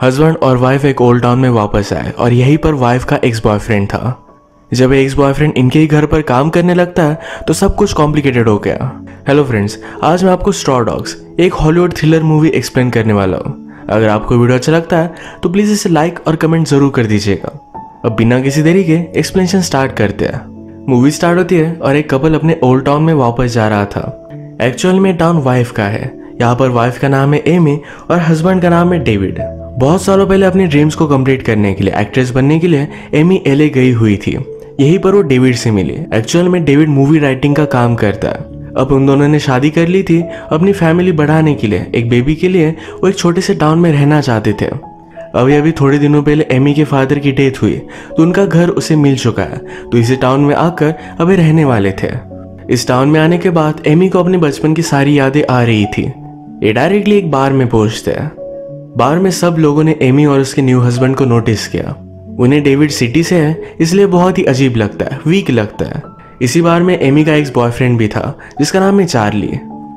Husband और wife एक old town में वापस आए और यहीं पर वाइफ का एक्स बॉयफ्रेंड था। जब एक्स बॉयफ्रेंड इनके ही घर पर काम करने लगता है तो सब कुछ कॉम्प्लिकेटेड हो गया। हेलो फ्रेंड्स, आज मैं आपको स्ट्रॉ डॉग्स एक हॉलीवुड थ्रिलर मूवी एक्सप्लेन करने वाला हूँ। अगर आपको वीडियो अच्छा लगता है तो प्लीज इसे लाइक और कमेंट जरूर कर दीजिएगा। अब बिना किसी देरी के एक्सप्लेनेशन स्टार्ट करते हैं। मूवी स्टार्ट होती है और एक कपल अपने ओल्ड टाउन में वापस जा रहा था। एक्चुअल में टाउन वाइफ का है। यहाँ पर वाइफ का नाम है एमी और हस्बैंड का नाम है डेविड। बहुत सालों पहले अपने ड्रीम्स को कंप्लीट करने के लिए, एक्ट्रेस बनने के लिए एमी एलए गई हुई थी। यहीं पर वो डेविड से मिली। एक्चुअल में डेविड मूवी राइटिंग का काम करता है। अब उन दोनों ने शादी कर ली थी। अपनी फैमिली बढ़ाने के लिए, एक बेबी के लिए वो एक छोटे से टाउन में रहना चाहते थे। अभी थोड़े दिनों पहले एमी के फादर की डेथ हुई तो उनका घर उसे मिल चुका है, तो इसी टाउन में आकर अभी रहने वाले थे। इस टाउन में आने के बाद एमी को अपने बचपन की सारी यादें आ रही थी। ये डायरेक्टली एक बार में पहुंचते हैं। बार में सब लोगों ने एमी और उसके न्यू हस्बैंड को नोटिस किया। उन्हें डेविड सिटी से है इसलिए बहुत ही अजीब लगता है, वीक लगता है। इसी बार में एमी का एक्स बॉयफ्रेंड भी था जिसका नाम है चार्ली।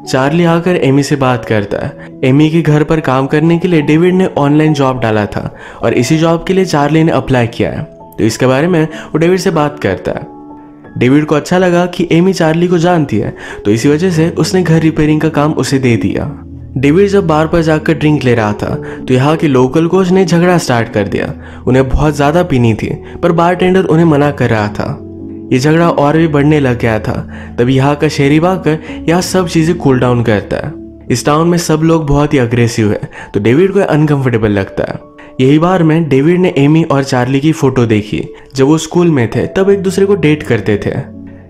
चार्ली आकर एमी से बात करता है। एमी के घर पर काम करने के लिए डेविड ने ऑनलाइन जॉब डाला था और इसी जॉब के लिए चार्ली ने अप्लाई किया है, तो इसके बारे में वो डेविड से बात करता है। डेविड को अच्छा लगा कि एमी चार्ली को जानती है, तो इसी वजह से उसने घर रिपेयरिंग का काम उसे दे दिया। डेविड जब बार पर जाकर ड्रिंक ले रहा था तो यहाँ के लोकल कोच ने झगड़ा स्टार्ट कर दिया। उन्हें बहुत ज्यादा पीनी थी पर बारटेंडर उन्हें मना कर रहा था। ये झगड़ा और भी बढ़ने लग गया था। तभी यहाँ का शेरिफ आकर यहाँ सब चीजें कूल डाउन करता है। इस टाउन में सब लोग बहुत ही अग्रेसिव है, तो डेविड को अनकंफर्टेबल लगता है। यही बार में डेविड ने एमी और चार्ली की फोटो देखी। जब वो स्कूल में थे तब एक दूसरे को डेट करते थे।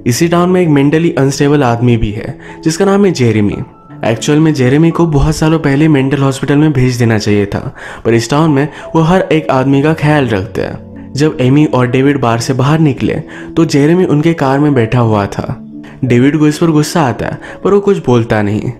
इसी टाउन में एक मेंटली अनस्टेबल आदमी भी है जिसका नाम है जेरेमी। एक्चुअल में जेरेमी को बहुत सालों पहले मेंटल हॉस्पिटल में भेज देना चाहिए था, पर इस टाउन में वो हर एक आदमी का ख्याल रखते हैं। जब एमी और डेविड बार से बाहर निकले तो जेरेमी उनके कार में बैठा हुआ था। डेविड को इस पर गुस्सा आता है पर वो कुछ बोलता नहीं।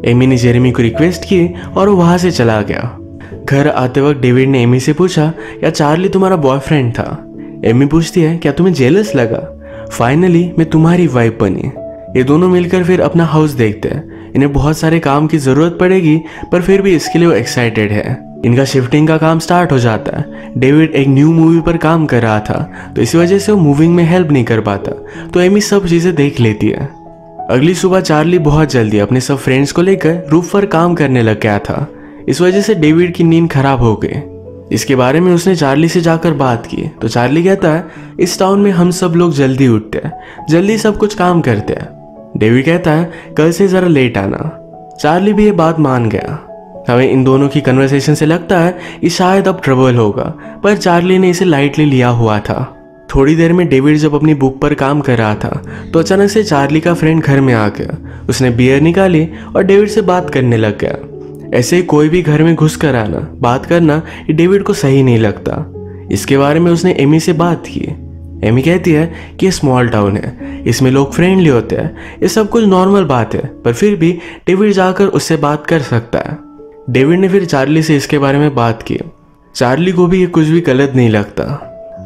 एमी ने जेरेमी को रिक्वेस्ट की और वो वहां से चला गया। घर आते वक्त डेविड ने एमी से पूछा, क्या चार्ली तुम्हारा बॉयफ्रेंड था? एमी पूछती है, क्या तुम्हें जेलस लगा? फाइनली मैं तुम्हारी वाइफ बनी। ये दोनों मिलकर फिर अपना हाउस देखते हैं। इन्हें बहुत सारे काम की जरूरत पड़ेगी पर फिर भी इसके लिए वो एक्साइटेड है। इनका शिफ्टिंग का काम स्टार्ट हो जाता है। डेविड एक न्यू मूवी पर काम कर रहा था, तो इसी वजह से वो मूविंग में हेल्प नहीं कर पाता, तो एमी सब चीजें देख लेती है। अगली सुबह चार्ली बहुत जल्दी अपने सब फ्रेंड्स को लेकर रूफ पर काम करने लग गया था। इस वजह से डेविड की नींद खराब हो गई। इसके बारे में उसने चार्ली से जाकर बात की तो चार्ली कहता है, इस टाउन में हम सब लोग जल्दी उठते हैं, जल्दी सब कुछ काम करते हैं। डेविड कहता है, कल से जरा लेट आना। चार्ली भी ये बात मान गया। हमें इन दोनों की कन्वर्सेशन से लगता है कि शायद अब ट्रबल होगा, पर चार्ली ने इसे लाइटली लिया हुआ था। थोड़ी देर में डेविड जब अपनी बुक पर काम कर रहा था तो अचानक से चार्ली का फ्रेंड घर में आ गया। उसने बियर निकाली और डेविड से बात करने लग गया। ऐसे ही कोई भी घर में घुस कर आना, बात करना, ये डेविड को सही नहीं लगता। इसके बारे में उसने एमी से बात की। एमी कहती है कि ये स्मॉल टाउन है, इसमें लोग फ्रेंडली होते हैं, ये सब कुछ नॉर्मल बात है, पर फिर भी डेविड जाकर उससे बात कर सकता है। डेविड ने फिर चार्ली से इसके बारे में बात की। चार्ली को भी ये कुछ भी गलत नहीं लगता।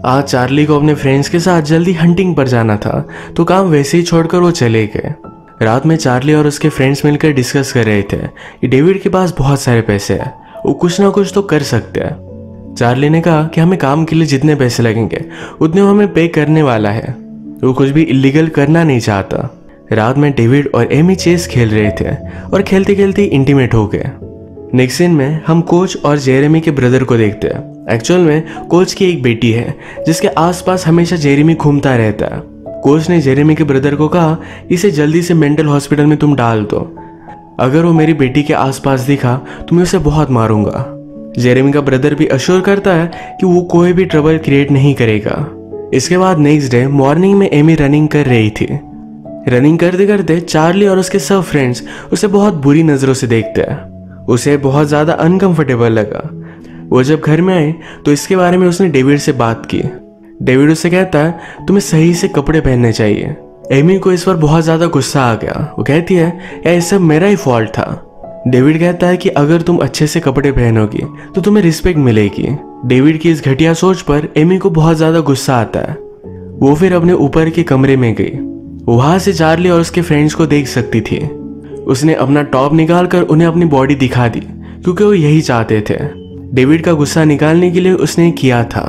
आज चार्ली को अपने फ्रेंड्स के साथ जल्दी हंटिंग पर जाना था, तो काम वैसे ही छोड़कर वो चले गए। रात में चार्ली और उसके फ्रेंड्स मिलकर डिस्कस कर रहे थे कि डेविड के पास बहुत सारे पैसे हैं, वो कुछ ना कुछ तो कर सकते हैं। चार्ली ने कहा कि हमें काम के लिए जितने पैसे लगेंगे उतने वो हमें पे करने वाला है। वो कुछ भी इलीगल करना नहीं चाहता। रात में डेविड और एमी चेस खेल रहे थे और खेलते खेलते इंटीमेट हो गए। नेक्स्ट सीन में हम कोच और जेरेमी के ब्रदर को देखते हैं। एक्चुअल में कोच की एक बेटी है जिसके आसपास हमेशा जेरेमी घूमता रहता है। कोच ने जेरेमी के ब्रदर को कहा, इसे जल्दी से मेंटल हॉस्पिटल में तुम डाल दो। अगर वो मेरी बेटी के आसपास दिखा तो मैं उसे बहुत मारूंगा। जेरेमी का ब्रदर भी अश्योर करता है कि वो कोई भी ट्रबल क्रिएट नहीं करेगा। इसके बाद नेक्स्ट डे मॉर्निंग में एमी रनिंग कर रही थी। रनिंग करते करते चार्ली और उसके सब फ्रेंड्स उसे बहुत बुरी नजरों से देखते हैं। उसे बहुत ज्यादा अनकंफर्टेबल लगा। वो जब घर में आई तो इसके बारे में उसने डेविड से बात की। डेविड उससे कहता है, तुम्हें सही से कपड़े पहनने चाहिए। एमी को इस पर बहुत ज्यादा गुस्सा आ गया। वो कहती है, यार ये सब मेरा ही फॉल्ट था। डेविड कहता है कि अगर तुम अच्छे से कपड़े पहनोगी तो तुम्हें रिस्पेक्ट मिलेगी। डेविड की इस घटिया सोच पर एमी को बहुत ज्यादा गुस्सा आता है। वो फिर अपने ऊपर के कमरे में गई। वहां से चार्ली और उसके फ्रेंड्स को देख सकती थी। उसने अपना टॉप निकालकर उन्हें अपनी बॉडी दिखा दी क्योंकि वो यही चाहते थे। डेविड का गुस्सा निकालने के लिए उसने किया था।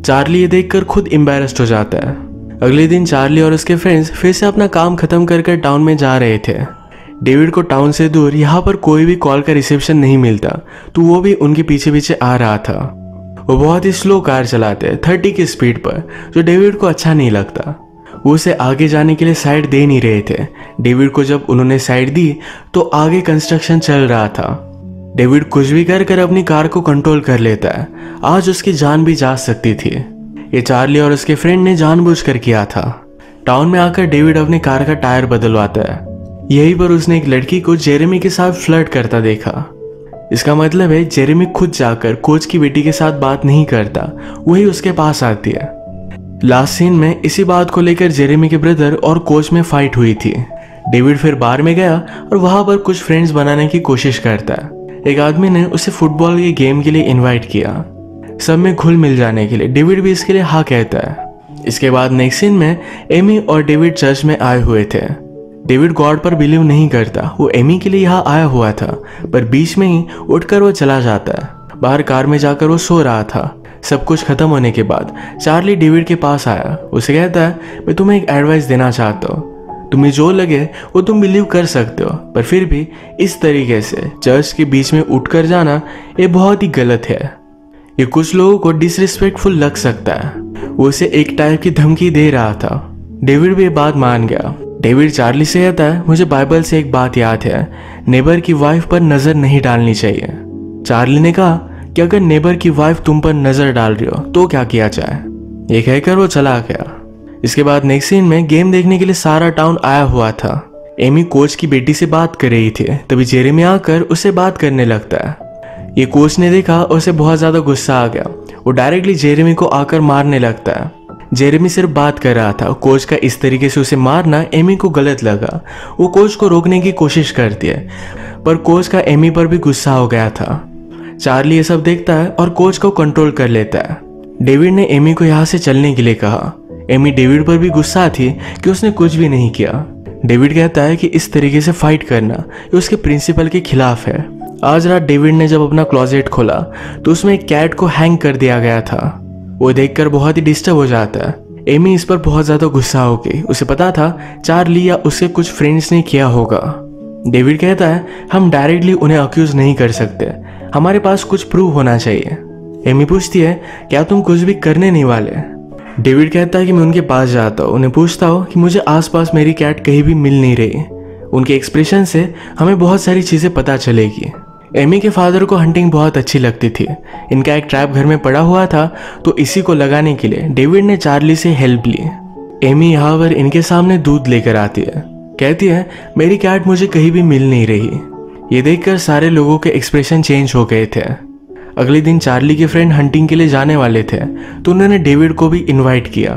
चार्ली ये देखकर खुद एम्बैरेस्ड हो जाता है। अगले दिन चार्ली और उसके फ्रेंड्स फिर से अपना काम खत्म कर टाउन में जा रहे थे। डेविड को टाउन से दूर यहाँ पर कोई भी कॉल का रिसेप्शन नहीं मिलता, तो वो भी उनके पीछे पीछे आ रहा था। वो बहुत ही स्लो कार चलाते हैं 30 की स्पीड पर, जो डेविड को अच्छा नहीं लगता। वो उसे आगे जाने के लिए साइड दे नहीं रहे थे। डेविड को जब उन्होंने साइड दी तो आगे कंस्ट्रक्शन चल रहा था। डेविड कुछ भी कर अपनी कार को कंट्रोल कर लेता है। आज उसकी जान भी जा सकती थी। ये चार्ली और उसके फ्रेंड ने जानबूझकर किया था। टाउन में आकर डेविड अपनी कार का टायर बदलवाता है। यहीं पर उसने एक लड़की को जेरेमी के साथ फ्लर्ट करता देखा। इसका मतलब है जेरेमी खुद जाकर कोच की बेटी के साथ बात नहीं करता, वही उसके पास आती है। लास्ट सीन में इसी बात को लेकर जेरेमी के ब्रदर और कोच में फाइट हुई थी। डेविड फिर बार में गया और वहां पर कुछ फ्रेंड्स बनाने की कोशिश करता है। एक आदमी ने उसे फुटबॉल के गेम के लिए इनवाइट किया, सब में घुल मिल जाने के लिए। डेविड भी इसके लिए हाँ कहता है। इसके बाद नेक्स्ट सीन में एमी और डेविड चर्च में आए हुए थे। डेविड गॉड पर बिलीव नहीं करता, वो एमी के लिए यहाँ आया हुआ था, पर बीच में ही उठकर वो चला जाता है। बाहर कार में जाकर वो सो रहा था। सब कुछ खत्म होने के बाद चार्ली डेविड के पास आया। उसे कहता है, मैं तुम्हें एक एडवाइस देना चाहता हूँ, तुम्हें जो लगे वो तुम बिलीव कर सकते हो, पर फिर भी इस तरीके से चर्च के बीच में उठकर जाना ये बहुत ही गलत है। ये कुछ लोगों को डिसरिस्पेक्टफुल लग सकता है। वो उसे एक टाइप की धमकी दे रहा था। डेविड भी ये बात मान गया। डेविड चार्ली से कहता है, मुझे बाइबल से एक बात याद है, नेबर की वाइफ पर नजर नहीं डालनी चाहिए। चार्ली ने कहा कि अगर नेबर की वाइफ तुम पर नजर डाल रही हो तो क्या किया जाए। ये कहकर वो चला गया। इसके बाद नेक्स्ट सीन में गेम देखने के लिए सारा टाउन आया हुआ था। एमी कोच की बेटी से बात कर रही थी, तभी जेरेमी आकर उससे बात करने लगता है। ये कोच ने देखा और उसे बहुत ज्यादा गुस्सा आ गया। वो डायरेक्टली जेरेमी को आकर मारने लगता है। जेरेमी सिर्फ बात कर रहा था। कोच का इस तरीके से उसे मारना एमी को गलत लगा। वो कोच को रोकने की कोशिश करती है, पर कोच का एमी पर भी गुस्सा हो गया था। चार्ली ये सब देखता है और कोच को कंट्रोल कर लेता है। डेविड ने एमी को यहाँ से चलने के लिए कहा। एमी डेविड पर भी गुस्सा थी कि उसने कुछ भी नहीं किया। डेविड कहता है कि इस तरीके से फाइट करना ये उसके प्रिंसिपल के खिलाफ है। आज रात डेविड ने जब अपना क्लोजेट खोला तो उसमें एक कैट को हैंग कर दिया गया था। वो देखकर बहुत ही डिस्टर्ब हो जाता है। एमी इस पर बहुत ज्यादा गुस्सा हो गई। उसे पता था चार्ली या उसके कुछ फ्रेंड्स ने किया होगा। डेविड कहता है, हम डायरेक्टली उन्हें अक्यूज नहीं कर सकते, हमारे पास कुछ प्रूफ होना चाहिए। एमी पूछती है, क्या तुम कुछ भी करने नहीं वाले? डेविड कहता है कि मैं उनके पास जाता हूँ, उन्हें पूछता हूँ कि मुझे आसपास मेरी कैट कहीं भी मिल नहीं रही। उनके एक्सप्रेशन से हमें बहुत सारी चीजें पता चलेगी। एमी के फादर को हंटिंग बहुत अच्छी लगती थी। इनका एक ट्रैप घर में पड़ा हुआ था, तो इसी को लगाने के लिए डेविड ने चार्ली से हेल्प ली। एमी यहाँ पर इनके सामने दूध लेकर आती है। कहती है, मेरी कैट मुझे कहीं भी मिल नहीं रही। ये देखकर सारे लोगों के एक्सप्रेशन चेंज हो गए थे। अगले दिन चार्ली के फ्रेंड हंटिंग के लिए जाने वाले थे, तो उन्होंने डेविड को भी इनवाइट किया।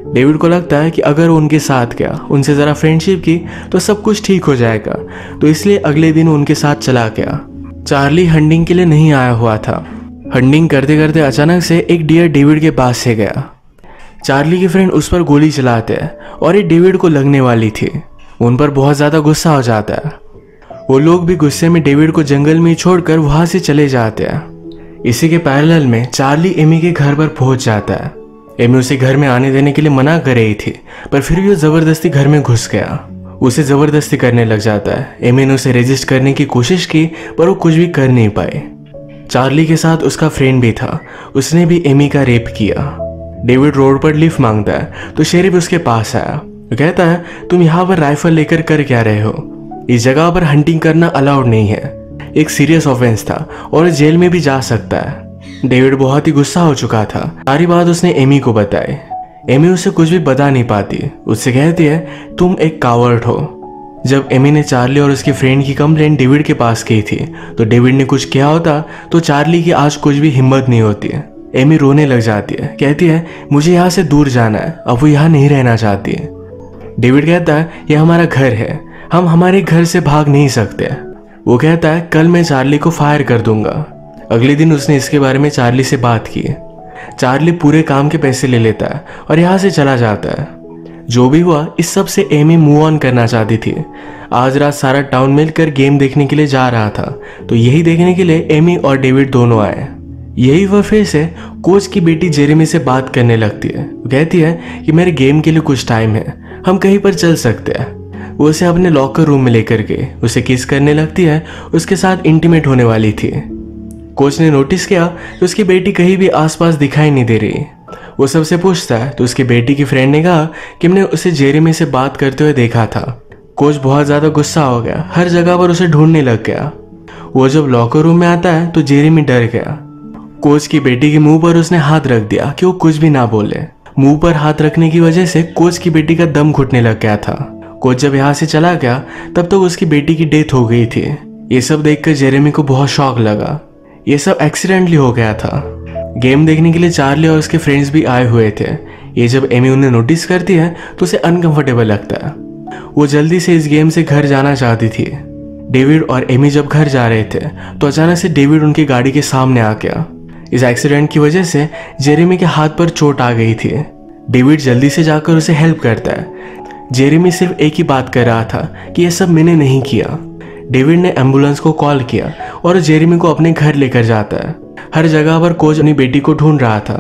डेविड को लगता है कि अगर वो उनके साथ गया, उनसे ज़रा फ्रेंडशिप की, तो सब कुछ ठीक हो जाएगा, तो इसलिए अगले दिन उनके साथ चला गया। चार्ली हंटिंग के लिए नहीं आया हुआ था। हंटिंग करते करते अचानक से एक डियर डेविड के पास से गया। चार्ली के फ्रेंड उस पर गोली चलाते हैं और ये डेविड को लगने वाली थी। उन पर बहुत ज़्यादा गुस्सा हो जाता है। वो लोग भी गुस्से में डेविड को जंगल में छोड़कर वहां से चले जाते हैं। इसी के पैरेलल में चार्ली एमी के घर पर पहुंच जाता है। एमी उसे घर में आने देने के लिए मना कर रही थी, पर फिर भी वो जबरदस्ती घर में घुस गया। उसे जबरदस्ती करने लग जाता है। एमी ने उसे रेजिस्ट करने की कोशिश की, पर वो कुछ भी कर नहीं पाए। चार्ली के साथ उसका फ्रेंड भी था, उसने भी एमी का रेप किया। डेविड रोड पर लिफ्ट मांगता है, तो शेरिफ उसके पास आया। वो कहता है, तुम यहाँ पर राइफल लेकर कर क्या रहे हो? इस जगह पर हंटिंग करना अलाउड नहीं है, एक सीरियस ऑफेंस था और जेल में भी जा सकता है। डेविड बहुत ही गुस्सा हो चुका था। सारी बात उसने एमी को बताई। एमी उसे कुछ भी बता नहीं पाती। उससे कहती है, तुम एक कावर्ड हो। जब एमी ने चार्ली और उसके फ्रेंड की कंप्लेंट डेविड के पास की थी, तो डेविड ने कुछ किया होता तो चार्ली की आज कुछ भी हिम्मत नहीं होती। एमी रोने लग जाती है, कहती है, मुझे यहाँ से दूर जाना है, अब वो यहाँ नहीं रहना चाहती। डेविड कहता है, यह हमारा घर है, हम हमारे घर से भाग नहीं सकते। वो कहता है, कल मैं चार्ली को फायर कर दूंगा। अगले दिन उसने इसके बारे में चार्ली से बात की। चार्ली पूरे काम के पैसे ले लेता है और यहाँ से चला जाता है। जो भी हुआ, इस सब से एमी मूव ऑन करना चाहती थी। आज रात सारा टाउन मिलकर गेम देखने के लिए जा रहा था, तो यही देखने के लिए एमी और डेविड दोनों आए। यही वह फेस है। कोच की बेटी जेरेमी से बात करने लगती है। वो कहती है कि मेरे गेम के लिए कुछ टाइम है, हम कहीं पर चल सकते हैं। वो उसे अपने लॉकर रूम में लेकर के उसे किस करने लगती है, उसके साथ इंटीमेट होने वाली थी। कोच ने नोटिस किया कि उसकी बेटी कहीं भी आसपास दिखाई नहीं दे रही। वो सबसे पूछता है तो उसकी बेटी की फ्रेंड ने कहा कि हमने उसे जेरेमी से बात करते हुए देखा था। कोच बहुत ज़्यादा गुस्सा हो गया, हर जगह पर उसे ढूंढने लग गया। वो जब लॉकर रूम में आता है तो जेरेमी डर गया। कोच की बेटी के मुंह पर उसने हाथ रख दिया कि वो कुछ भी ना बोले। मुंह पर हाथ रखने की वजह से कोच की बेटी का दम घुटने लग गया था। कोच जब यहाँ से चला गया तब तक उसकी बेटी की डेथ हो गई थी। ये सब देखकर जेरेमी को बहुत शॉक लगा। ये सब एक्सीडेंटली हो गया था। गेम देखने के लिए चार्ली और उसके फ्रेंड्स भी आए हुए थे। ये जब एमी उन्हें नोटिस करती है तो उसे अनकंफर्टेबल लगता है। वो जल्दी से इस गेम से घर जाना चाहती थी। डेविड और एमी जब घर जा रहे थे तो अचानक से डेविड उनकी गाड़ी के सामने आ गया। इस एक्सीडेंट की वजह से जेरेमी के हाथ पर चोट आ गई थी। डेविड जल्दी से जाकर उसे हेल्प करता है। जेरेमी सिर्फ एक ही बात कर रहा था कि यह सब मैंने नहीं किया। डेविड ने एम्बुलेंस को कॉल किया और जेरेमी को अपने घर लेकर जाता है। हर जगह पर कोच अपनी बेटी को ढूंढ रहा था।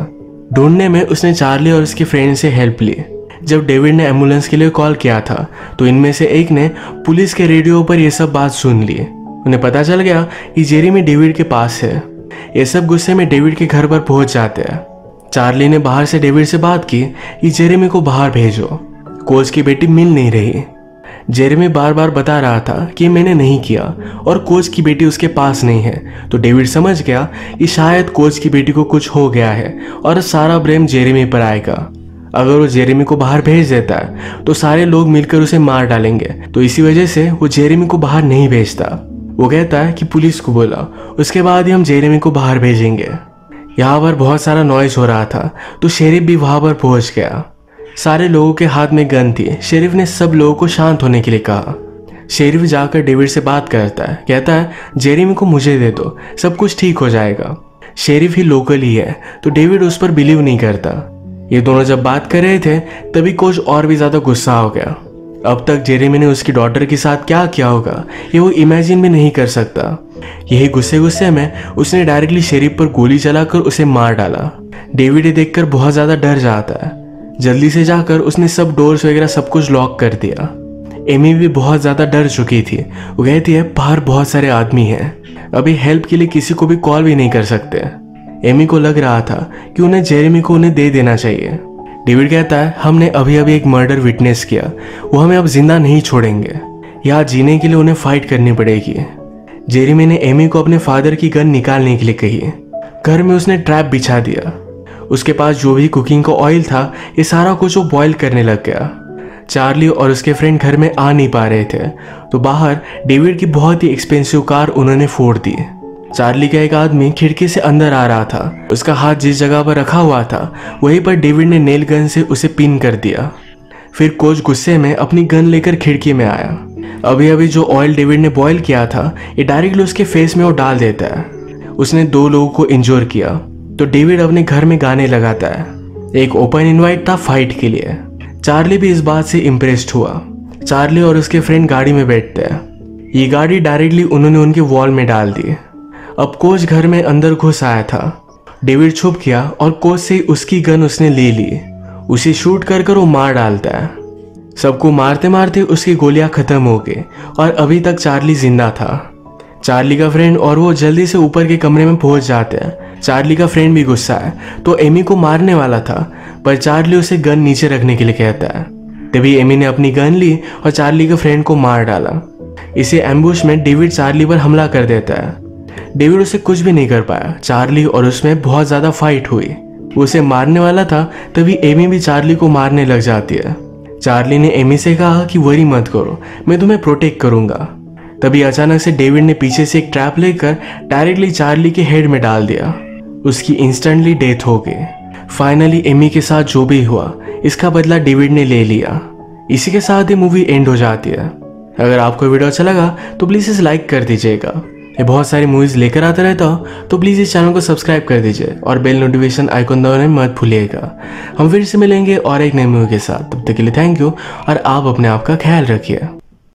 ढूंढने में उसने चार्ली और उसके फ्रेंड से हेल्प ली। जब डेविड ने एम्बुलेंस के लिए कॉल किया था तो इनमें से एक ने पुलिस के रेडियो पर यह सब बात सुन ली। उन्हें पता चल गया कि जेरेमी डेविड के पास है। ये सब गुस्से में डेविड के घर पर पहुंच जाते हैं। चार्ली ने बाहर से डेविड से बात की कि जेरेमी को बाहर भेजो। कोच की बेटी मिल नहीं रही। जेरेमी बार बार बता रहा था कि मैंने नहीं किया और कोच की बेटी उसके पास नहीं है। तो डेविड समझ गया कि शायद कोच की बेटी को कुछ हो गया है और सारा ब्लेम जेरेमी पर आएगा। अगर वो जेरेमी को बाहर भेज देता है तो सारे लोग मिलकर उसे मार डालेंगे। तो इसी वजह से वो जेरेमी को बाहर नहीं भेजता। वो कहता है कि पुलिस को बोला, उसके बाद ही हम जेरेमी को बाहर भेजेंगे। यहाँ पर बहुत सारा नॉइज हो रहा था तो शेरिफ भी वहां पर पहुंच गया। सारे लोगों के हाथ में गन थी। शेरिफ ने सब लोगों को शांत होने के लिए कहा। शेरिफ जाकर डेविड से बात करता है, कहता है जेरेमी को मुझे दे दो, सब कुछ ठीक हो जाएगा। शेरिफ ही लोकल ही है तो डेविड उस पर बिलीव नहीं करता। ये दोनों जब बात कर रहे थे तभी कोच और भी ज्यादा गुस्सा हो गया। अब तक जेरेमी ने उसकी डॉटर के साथ क्या किया होगा ये वो इमेजिन भी नहीं कर सकता। यही गुस्से में उसने डायरेक्टली शेरिफ पर गोली चलाकर उसे मार डाला। डेविड ये देखकर बहुत ज्यादा डर जाता है। जल्दी से जाकर उसने सब डोर्स वगैरह सब कुछ लॉक कर दिया। एमी भी बहुत ज्यादा डर चुकी थी। वो कहती है बाहर बहुत सारे आदमी हैं, अभी हेल्प के लिए किसी को भी कॉल भी नहीं कर सकते। एमी को लग रहा था कि उन्हें जेरेमी को उन्हें दे देना चाहिए। डेविड कहता है हमने अभी अभी एक मर्डर विटनेस किया, वो हमें अब जिंदा नहीं छोड़ेंगे। यहाँ जीने के लिए उन्हें फाइट करनी पड़ेगी। जेरेमी ने एमी को अपने फादर की गन निकालने के लिए कही। घर में उसने ट्रैप बिछा दिया। उसके पास जो भी कुकिंग का ऑयल था ये सारा कुछ वो बॉईल करने लग गया। चार्ली और उसके फ्रेंड घर में आ नहीं पा रहे थे तो बाहर डेविड की बहुत ही एक्सपेंसिव कार उन्होंने फोड़ दी। चार्ली का एक आदमी खिड़की से अंदर आ रहा था। उसका हाथ जिस जगह पर रखा हुआ था वहीं पर डेविड ने नेल गन से उसे पिन कर दिया। फिर कोच गुस्से में अपनी गन लेकर खिड़की में आया। अभी अभी जो ऑयल डेविड ने बॉईल किया था ये डायरेक्टली उसके फेस में वो डाल देता है। उसने 2 लोगों को इंजोर किया। तो डेविड अपने घर में गाने लगाता है। एक ओपन इनवाइट था फाइट के लिए। चार्ली भी इस बात से इम्प्रेस्ड हुआ। चार्ली और उसके फ्रेंड गाड़ी में बैठते हैं। ये गाड़ी डायरेक्टली उन्होंने उनके वॉल में डाल दी। अब कोच घर में अंदर घुस आया था। डेविड छुप गया और कोच से उसकी गन उसने ले ली। उसे शूट कर कर वो मार डालता है। सबको मारते मारते उसकी गोलियां खत्म हो गई और अभी तक चार्ली जिंदा था। चार्ली का फ्रेंड और वो जल्दी से ऊपर के कमरे में पहुंच जाते हैं। चार्ली का फ्रेंड भी गुस्सा है तो एमी को मारने वाला था पर चार्ली उसे गन नीचे रखने के लिए कहता है। तभी एमी ने अपनी गन ली और चार्ली के फ्रेंड को मार डाला। इसे एम्बुश में डेविड चार्ली पर हमला कर देता है। डेविड उसे कुछ भी नहीं कर पाया। चार्ली और उसमें बहुत ज्यादा फाइट हुई। वो उसे मारने वाला था तभी एमी भी चार्ली को मारने लग जाती है। चार्ली ने एमी से कहा कि वरी मत करो, मैं तुम्हें प्रोटेक्ट करूंगा। तभी अचानक से डेविड ने पीछे से एक ट्रैप लेकर डायरेक्टली चार्ली के हेड में डाल दिया। उसकी इंस्टेंटली डेथ हो गई। फाइनली एमी के साथ जो भी हुआ इसका बदला डेविड ने ले लिया। इसी के साथ ही मूवी एंड हो जाती है। अगर आपको वीडियो अच्छा लगा तो प्लीज़ इसे लाइक कर दीजिएगा। ये बहुत सारी मूवीज़ लेकर आता रहता हूँ तो प्लीज़ इस चैनल को सब्सक्राइब कर दीजिए और बेल नोटिफिकेशन आइकन दबाना मत भूलिएगा। हम फिर से मिलेंगे और एक नई मूवी के साथ। तब तक के लिए थैंक यू और आप अपने आप का ख्याल रखिए।